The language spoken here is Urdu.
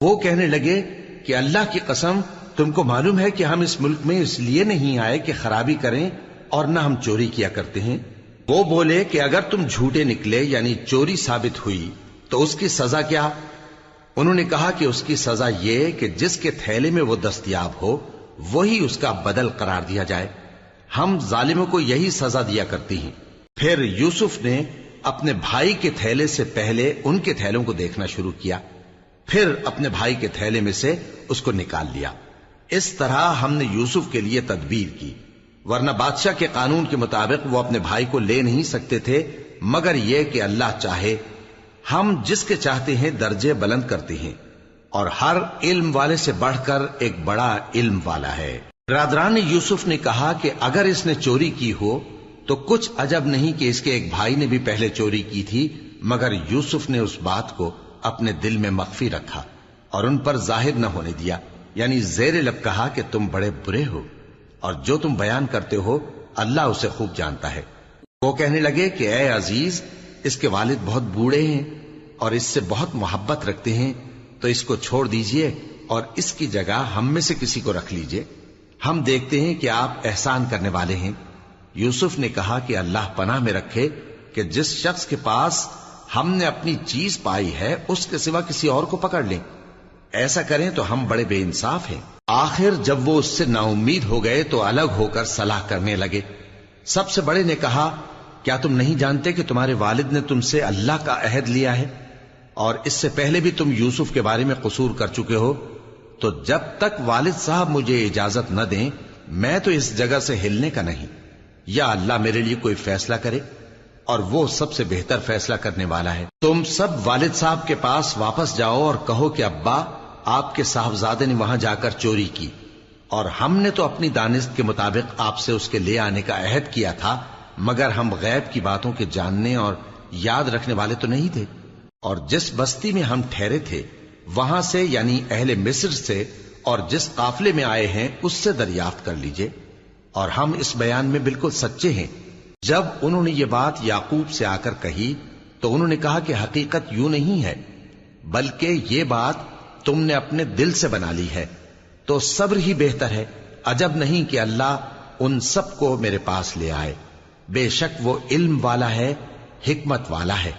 وہ کہنے لگے کہ اللہ کی قسم تم کو معلوم ہے کہ ہم اس ملک میں اس لیے نہیں آئے کہ خرابی کریں اور نہ ہم چوری کیا کرتے ہیں۔ وہ بولے کہ اگر تم جھوٹے نکلے یعنی چوری ثابت ہوئی تو اس کی سزا کیا؟ انہوں نے کہا کہ اس کی سزا یہ کہ جس کے تھیلے میں وہ دستیاب ہو وہی اس کا بدل قرار دیا جائے۔ ہم ظالموں کو یہی سزا دیا کرتی ہیں۔ پھر یوسف نے اپنے بھائی کے تھیلے سے پہلے ان کے تھیلوں کو دیکھنا شروع کیا، پھر اپنے بھائی کے تھیلے میں سے اس کو نکال لیا۔ اس طرح ہم نے یوسف کے لیے تدبیر کی، ورنہ بادشاہ کے قانون کے مطابق وہ اپنے بھائی کو لے نہیں سکتے تھے مگر یہ کہ اللہ چاہے۔ ہم جس کے چاہتے ہیں درجے بلند کرتے ہیں، اور ہر علم والے سے بڑھ کر ایک بڑا علم والا ہے۔ برادران یوسف نے کہا کہ اگر اس نے چوری کی ہو تو کچھ عجب نہیں کہ اس کے ایک بھائی نے بھی پہلے چوری کی تھی، مگر یوسف نے اس بات کو اپنے دل میں مخفی رکھا اور ان پر ظاہر نہ ہونے دیا، یعنی زیر لب کہا کہ تم بڑے برے ہو اور جو تم بیان کرتے ہو اللہ اسے خوب جانتا ہے۔ وہ کہنے لگے کہ اے عزیز، اس کے والد بہت بوڑھے ہیں اور اس سے بہت محبت رکھتے ہیں، تو اس کو چھوڑ دیجئے اور اس کی جگہ ہم میں سے کسی کو رکھ لیجئے، ہم دیکھتے ہیں کہ آپ احسان کرنے والے ہیں۔ یوسف نے کہا کہ اللہ پناہ میں رکھے کہ جس شخص کے پاس ہم نے اپنی چیز پائی ہے اس کے سوا کسی اور کو پکڑ لیں، ایسا کریں تو ہم بڑے بے انصاف ہیں۔ آخر جب وہ اس سے نا امید ہو گئے تو الگ ہو کر صلاح کرنے لگے۔ سب سے بڑے نے کہا کیا تم نہیں جانتے کہ تمہارے والد نے تم سے اللہ کا عہد لیا ہے اور اس سے پہلے بھی تم یوسف کے بارے میں قصور کر چکے ہو؟ تو جب تک والد صاحب مجھے اجازت نہ دیں میں تو اس جگہ سے ہلنے کا نہیں، یا اللہ میرے لیے کوئی فیصلہ کرے اور وہ سب سے بہتر فیصلہ کرنے والا ہے۔ تم سب والد صاحب کے پاس واپس جاؤ اور کہو کہ ابا آپ کے صاحبزادے نے وہاں جا کر چوری کی، اور ہم نے تو اپنی دانست کے مطابق آپ سے اس کے لے آنے کا عہد کیا تھا، مگر ہم غیب کی باتوں کے جاننے اور یاد رکھنے والے تو نہیں تھے، اور جس بستی میں ہم ٹھہرے تھے وہاں سے یعنی اہل مصر سے اور جس قافلے میں آئے ہیں اس سے دریافت کر لیجئے، اور ہم اس بیان میں بالکل سچے ہیں۔ جب انہوں نے یہ بات یعقوب سے آ کر کہی تو انہوں نے کہا کہ حقیقت یوں نہیں ہے، بلکہ یہ بات تم نے اپنے دل سے بنا لی ہے، تو صبر ہی بہتر ہے۔ عجب نہیں کہ اللہ ان سب کو میرے پاس لے آئے، بے شک وہ علم والا ہے، حکمت والا ہے۔